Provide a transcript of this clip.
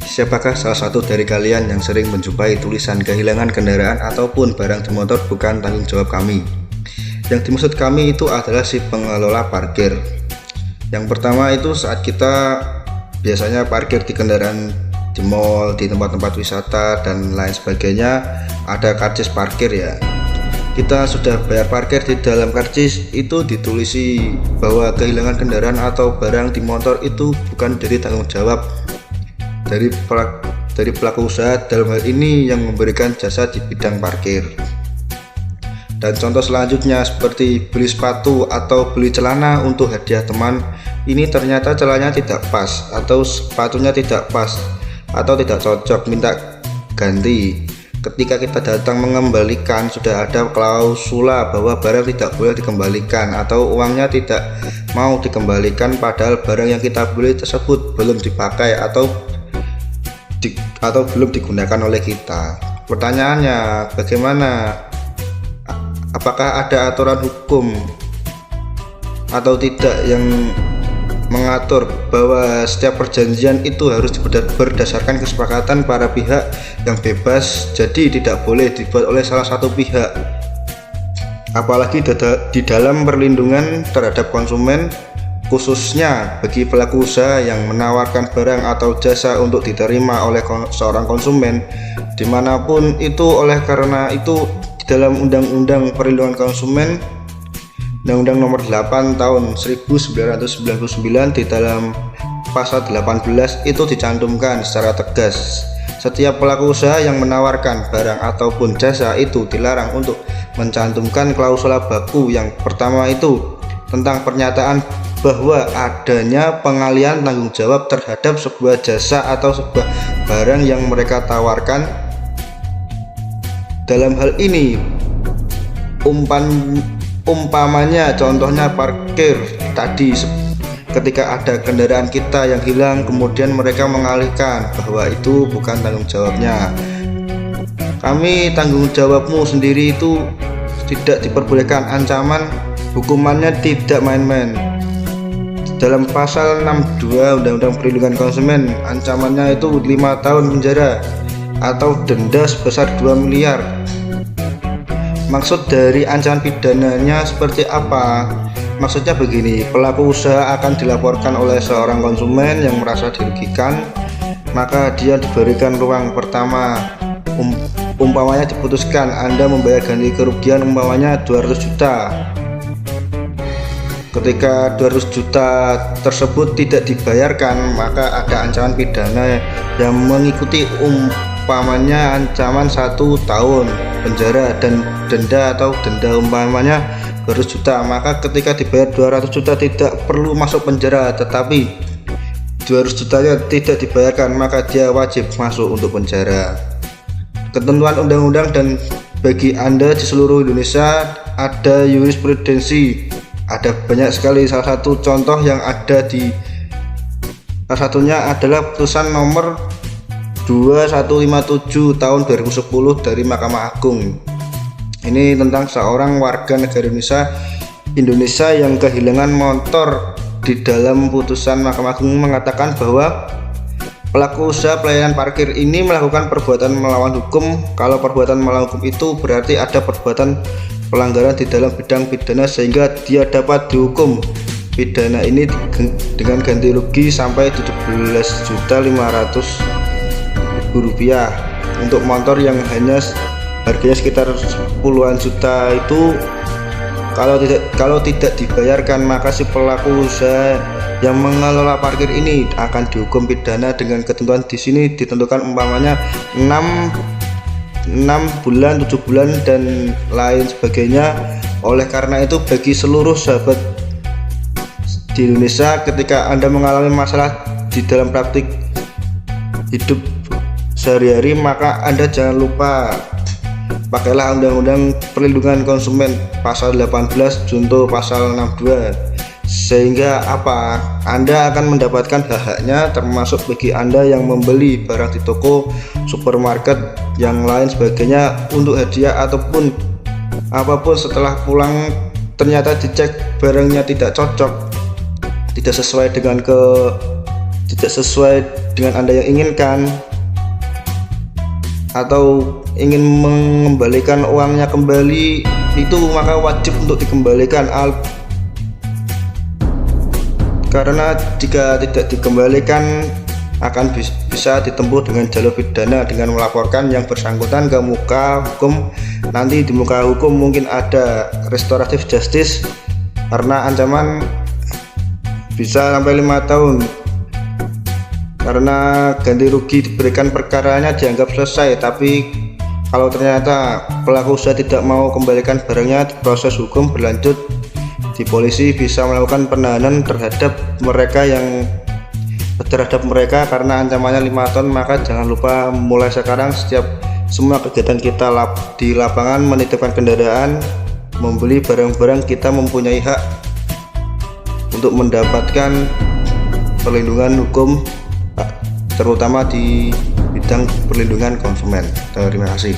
Siapakah salah satu dari kalian yang sering menjumpai tulisan kehilangan kendaraan ataupun barang di motor bukan tanggung jawab kami? Yang dimaksud kami itu adalah si pengelola parkir. Yang pertama itu saat kita biasanya parkir di kendaraan di mall, di tempat-tempat wisata dan lain sebagainya, ada karcis parkir ya. Kita sudah bayar parkir, di dalam karcis itu ditulisi bahwa kehilangan kendaraan atau barang di motor itu bukan dari tanggung jawab dari pelaku usaha, dalam hal ini yang memberikan jasa di bidang parkir. Dan contoh selanjutnya seperti beli sepatu atau beli celana untuk hadiah teman, ini ternyata celananya tidak pas atau sepatunya tidak pas atau tidak cocok, minta ganti. Ketika kita datang mengembalikan, sudah ada klausula bahwa barang tidak boleh dikembalikan atau uangnya tidak mau dikembalikan, padahal barang yang kita beli tersebut belum dipakai atau belum digunakan oleh kita. Pertanyaannya, bagaimana? Apakah ada aturan hukum atau tidak yang mengatur bahwa setiap perjanjian itu harus berdasarkan kesepakatan para pihak yang bebas, jadi tidak boleh dibuat oleh salah satu pihak? Apalagi di dalam perlindungan terhadap konsumen, khususnya bagi pelaku usaha yang menawarkan barang atau jasa untuk diterima oleh seorang konsumen dimanapun itu. Oleh karena itu, di dalam Undang-Undang Perlindungan Konsumen, Undang-Undang Nomor 8 Tahun 1999, di dalam pasal 18 itu dicantumkan secara tegas, setiap pelaku usaha yang menawarkan barang ataupun jasa itu dilarang untuk mencantumkan klausula baku. Yang pertama itu tentang pernyataan bahwa adanya pengalihan tanggung jawab terhadap sebuah jasa atau sebuah barang yang mereka tawarkan. Dalam hal ini umpamanya contohnya parkir tadi, ketika ada kendaraan kita yang hilang kemudian mereka mengalihkan bahwa itu bukan tanggung jawabnya kami, tanggung jawabmu sendiri, itu tidak diperbolehkan. Ancaman hukumannya tidak main-main. Dalam pasal 62 Undang-Undang Perlindungan Konsumen, ancamannya itu 5 tahun penjara atau denda sebesar 2 miliar. Maksud dari ancaman pidananya seperti apa? Maksudnya begini, pelaku usaha akan dilaporkan oleh seorang konsumen yang merasa dirugikan, maka dia diberikan ruang pertama. Umpamanya diputuskan Anda membayar ganti kerugian umpamanya 200 juta. Ketika 200 juta tersebut tidak dibayarkan, maka ada ancaman pidana yang mengikuti, umpamanya ancaman 1 tahun penjara dan denda atau denda umpamanya 200 juta. Maka ketika dibayar 200 juta tidak perlu masuk penjara, tetapi 200 jutanya tidak dibayarkan, maka dia wajib masuk untuk penjara. Ketentuan undang-undang dan bagi Anda di seluruh Indonesia ada jurisprudensi. Ada banyak sekali, salah satu contoh yang ada salah satunya adalah putusan nomor 2157 tahun 2010 dari Mahkamah Agung. Ini tentang seorang warga negara Indonesia yang kehilangan motor. Di dalam putusan Mahkamah Agung mengatakan bahwa pelaku usaha pelayanan parkir ini melakukan perbuatan melawan hukum. Kalau perbuatan melawan hukum itu berarti ada perbuatan pelanggaran di dalam bidang pidana sehingga dia dapat dihukum pidana ini dengan ganti rugi sampai 17.500.000 rupiah. Untuk motor yang hanya harganya sekitar puluhan juta itu, kalau tidak dibayarkan, maka si pelaku usaha yang mengelola parkir ini akan dihukum pidana dengan ketentuan di sini ditentukan, umpamanya 6 bulan, 7 bulan dan lain sebagainya. Oleh karena itu, bagi seluruh sahabat di Indonesia, ketika Anda mengalami masalah di dalam praktik hidup sehari-hari, maka Anda jangan lupa pakailah Undang-Undang Perlindungan Konsumen pasal 18 junto pasal 62, sehingga apa? Anda akan mendapatkan hak-haknya, termasuk bagi Anda yang membeli barang di toko, supermarket, yang lain sebagainya untuk hadiah ataupun apapun. Setelah pulang ternyata dicek barangnya tidak cocok, tidak sesuai dengan Anda yang inginkan, atau ingin mengembalikan uangnya kembali, itu maka wajib untuk dikembalikan. Karena jika tidak dikembalikan akan bisa ditempuh dengan jalur pidana dengan melaporkan yang bersangkutan ke muka hukum. Nanti di muka hukum mungkin ada restoratif justice, karena ancaman bisa sampai 5 tahun. Karena ganti rugi diberikan, perkaranya dianggap selesai, tapi kalau ternyata pelaku usaha tidak mau kembalikan barangnya, proses hukum berlanjut. Di polisi bisa melakukan penahanan terhadap mereka karena ancamannya 5 tahun. Maka jangan lupa mulai sekarang semua kegiatan kita di lapangan, menitipkan kendaraan, membeli barang-barang, kita mempunyai hak untuk mendapatkan perlindungan hukum, terutama di bidang perlindungan konsumen. Terima kasih.